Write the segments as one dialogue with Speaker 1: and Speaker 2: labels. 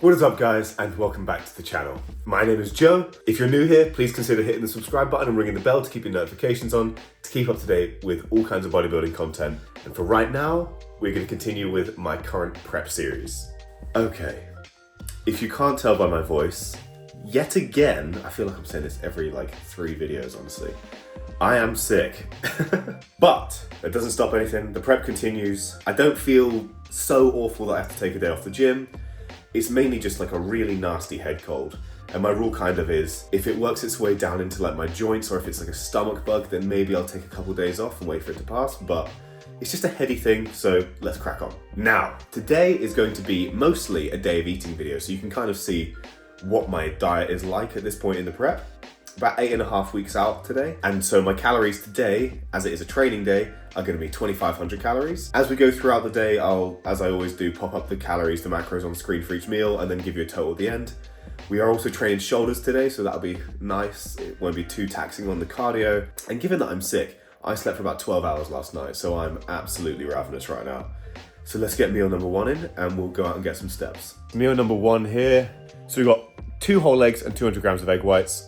Speaker 1: What is up, guys, and welcome back to the channel. My name is Joe. If you're new here, please consider hitting the subscribe button and ringing the bell to keep your notifications on to keep up to date with all kinds of bodybuilding content. And for right now, we're going to continue with my current prep series. Okay, if you can't tell by my voice, yet again, I feel like I'm saying this every 3 videos, honestly. I am sick, but that doesn't stop anything. The prep continues. I don't feel so awful that I have to take a day off the gym. It's mainly just a really nasty head cold. And my rule kind of is, if it works its way down into my joints, or if it's a stomach bug, then maybe I'll take a couple days off and wait for it to pass, but it's just a heady thing, so let's crack on. Now, today is going to be mostly a day of eating video, so you can kind of see what my diet is like at this point in the prep. About 8.5 weeks out today. And so my calories today, as it is a training day, are going to be 2,500 calories. As we go throughout the day, I'll, as I always do, pop up the calories, the macros on screen for each meal, and then give you a total at the end. We are also training shoulders today, so that'll be nice. It won't be too taxing on the cardio. And given that I'm sick, I slept for about 12 hours last night, so I'm absolutely ravenous right now. So let's get meal number 1 in, and we'll go out and get some steps. Meal number 1 here. So we've got 2 whole eggs and 200 grams of egg whites.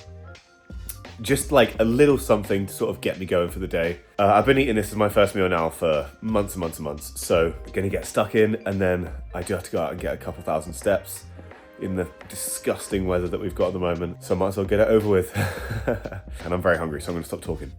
Speaker 1: Just a little something to sort of get me going for the day. I've been eating this as my first meal now for months and months and months. So I'm gonna get stuck in, and then I do have to go out and get a couple thousand steps in the disgusting weather that we've got at the moment. So I might as well get it over with. And I'm very hungry, so I'm gonna stop talking.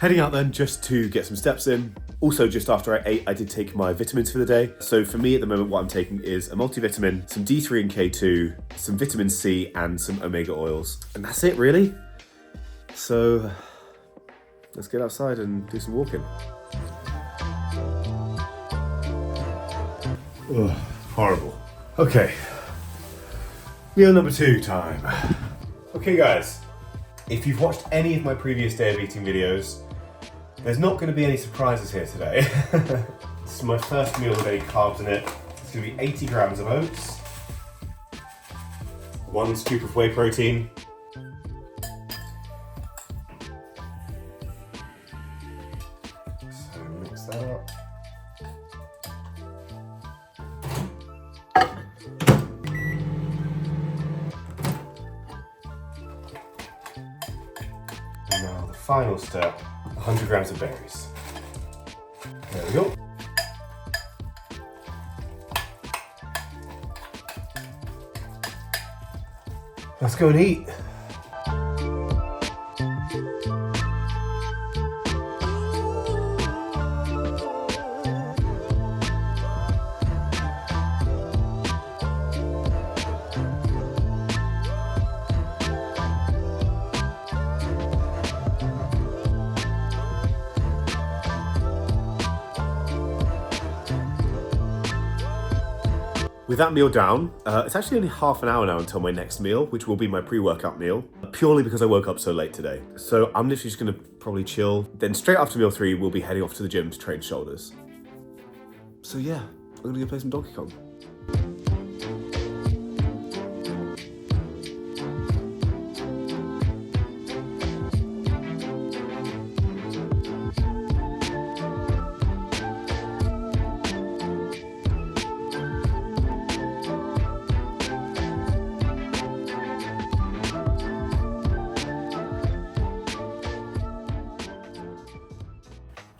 Speaker 1: Heading out then just to get some steps in. Also, just after I ate, I did take my vitamins for the day. So for me at the moment, what I'm taking is a multivitamin, some D3 and K2, some vitamin C, and some omega oils. And that's it, really. So let's get outside and do some walking. Ugh, horrible. Okay, meal number 2 time. Okay, guys, if you've watched any of my previous day of eating videos, there's not going to be any surprises here today. This is my first meal with any carbs in it. It's going to be 80 grams of oats, 1 scoop of whey protein, so mix that up. And now the final step, 100 grams of berries. There we go. Let's go and eat. With that meal down, it's actually only half an hour now until my next meal, which will be my pre-workout meal, purely because I woke up so late today. So I'm literally just gonna probably chill. Then straight after meal 3, we'll be heading off to the gym to train shoulders. So yeah, I'm gonna go play some Donkey Kong.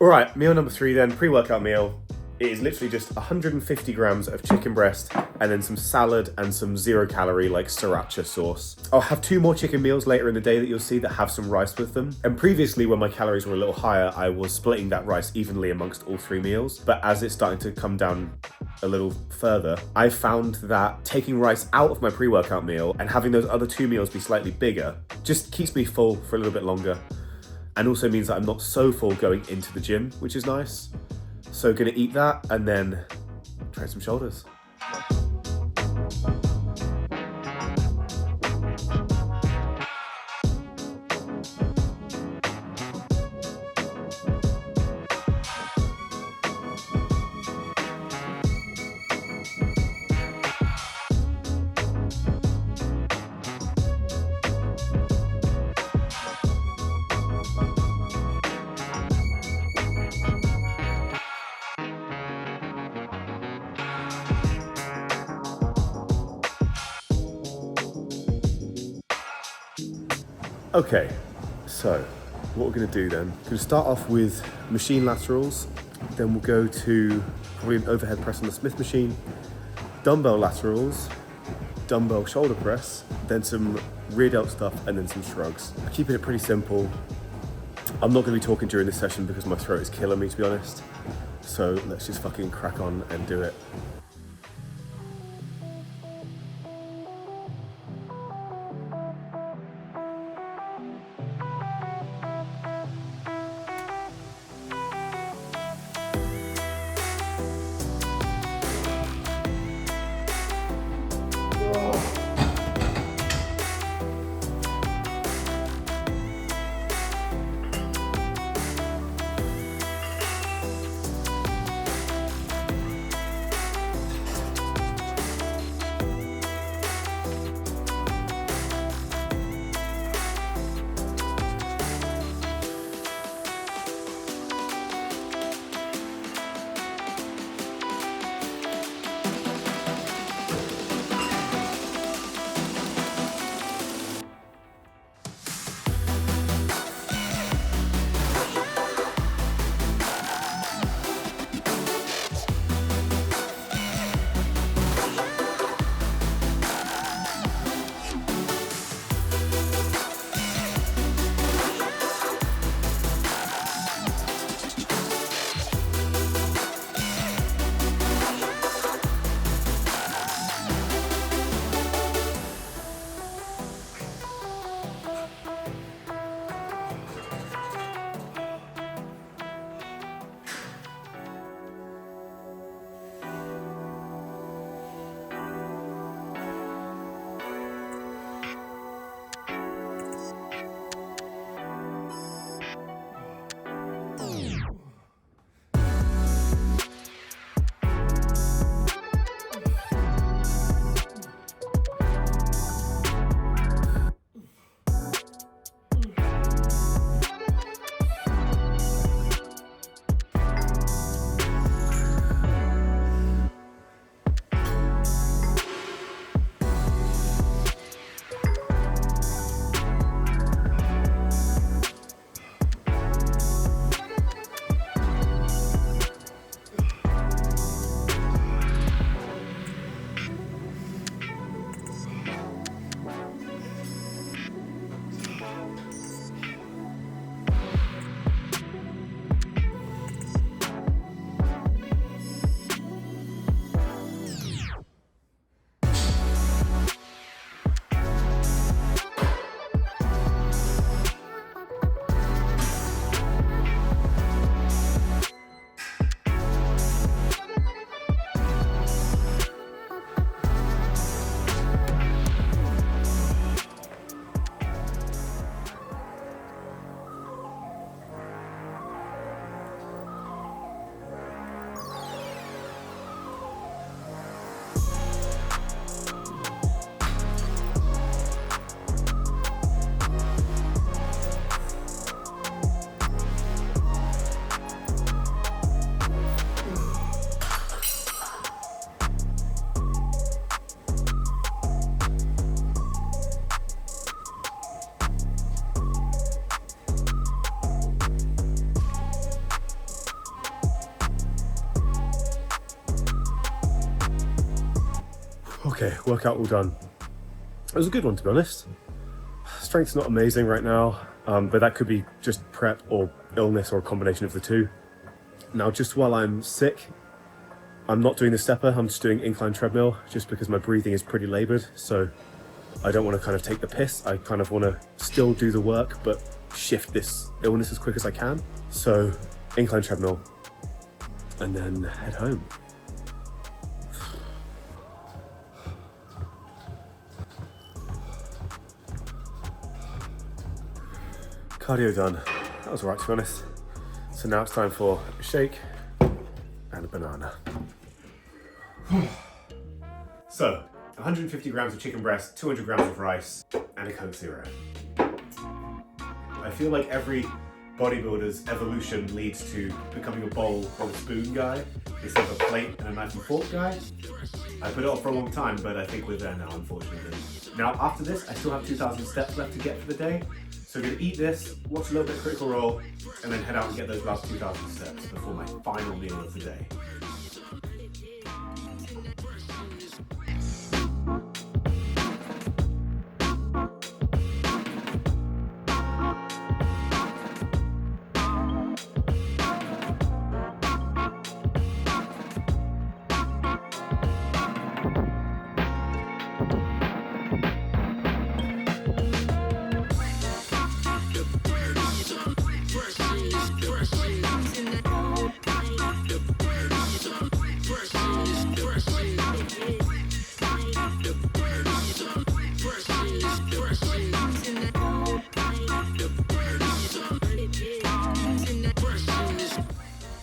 Speaker 1: All right, meal number 3 then, pre-workout meal. It is literally just 150 grams of chicken breast and then some salad and some 0-calorie sriracha sauce. I'll have 2 more chicken meals later in the day that you'll see that have some rice with them. And previously, when my calories were a little higher, I was splitting that rice evenly amongst all 3 meals. But as it's starting to come down a little further, I found that taking rice out of my pre-workout meal and having those other 2 meals be slightly bigger just keeps me full for a little bit longer. And also means that I'm not so full going into the gym, which is nice. So gonna eat that and then train some shoulders. Okay, so what we're gonna do then, we're gonna start off with machine laterals, then we'll go to probably an overhead press on the Smith machine, dumbbell laterals, dumbbell shoulder press, then some rear delt stuff, and then some shrugs. I'm keeping it pretty simple. I'm not gonna be talking during this session because my throat is killing me, to be honest. So let's just fucking crack on and do it. Okay, workout all done. It was a good one, to be honest. Strength's not amazing right now, but that could be just prep or illness or a combination of the two. Now, just while I'm sick, I'm not doing the stepper, I'm just doing incline treadmill, just because my breathing is pretty labored, so I don't want to kind of take the piss. I kind of want to still do the work, but shift this illness as quick as I can. So, incline treadmill, and then head home. Cardio done. That was alright, to be honest. So now it's time for a shake and a banana. So, 150 grams of chicken breast, 200 grams of rice, and a Coke Zero. I feel like every bodybuilder's evolution leads to becoming a bowl or a spoon guy instead of a plate and a knife and fork guy. I put it off for a long time, but I think we're there now, unfortunately. Now, after this, I still have 2,000 steps left to get for the day. So I'm gonna eat this, watch a little bit of Critical Role, and then head out and get those last 2,000 steps before my final meal of the day.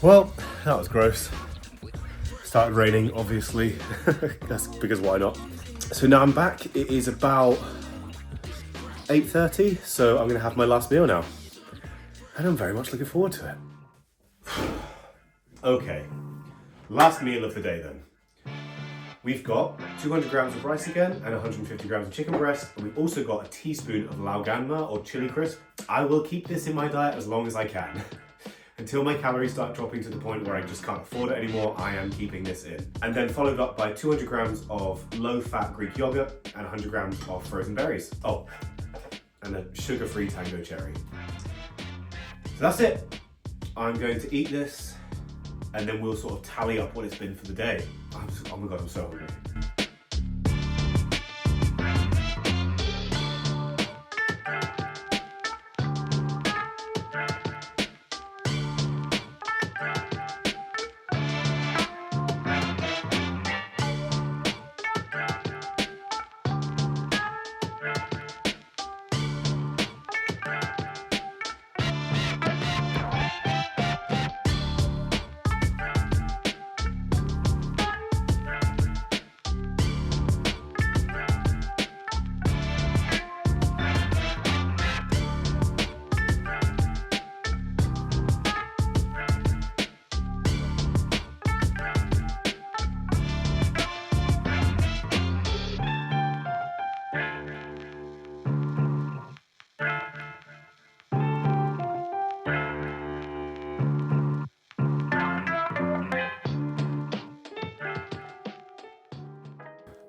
Speaker 1: Well, that was gross. Started raining, obviously. That's because why not? So now I'm back. It is about 8:30, so I'm gonna have my last meal now. And I'm very much looking forward to it. Okay, last meal of the day then. We've got 200 grams of rice again and 150 grams of chicken breast. And we've also got a teaspoon of lauganma or chili crisp. I will keep this in my diet as long as I can. Until my calories start dropping to the point where I just can't afford it anymore, I am keeping this in. And then followed up by 200 grams of low-fat Greek yogurt and 100 grams of frozen berries. Oh, and a sugar-free tango cherry. So that's it. I'm going to eat this, and then we'll sort of tally up what it's been for the day. Oh my God, I'm so hungry.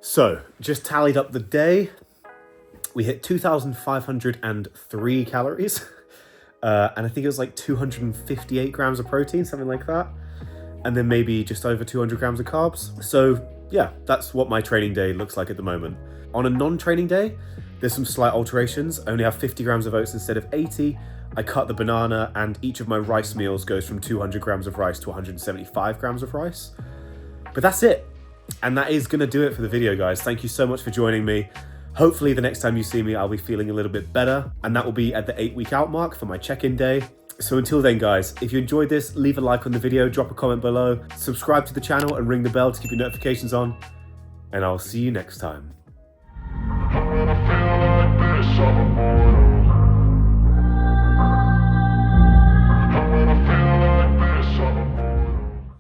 Speaker 1: So, just tallied up the day. We hit 2,503 calories. And I think it was like 258 grams of protein, something like that. And then maybe just over 200 grams of carbs. So yeah, that's what my training day looks like at the moment. On a non-training day, there's some slight alterations. I only have 50 grams of oats instead of 80. I cut the banana, and each of my rice meals goes from 200 grams of rice to 175 grams of rice. But that's it. And that is gonna do it for the video, guys. Thank you so much for joining me. Hopefully the next time you see me, I'll be feeling a little bit better, and that will be at the 8-week out mark for my check-in day. So until then, guys, if you enjoyed this, leave a like on the video, drop a comment below, subscribe to the channel and ring the bell to keep your notifications on, and I'll see you next time.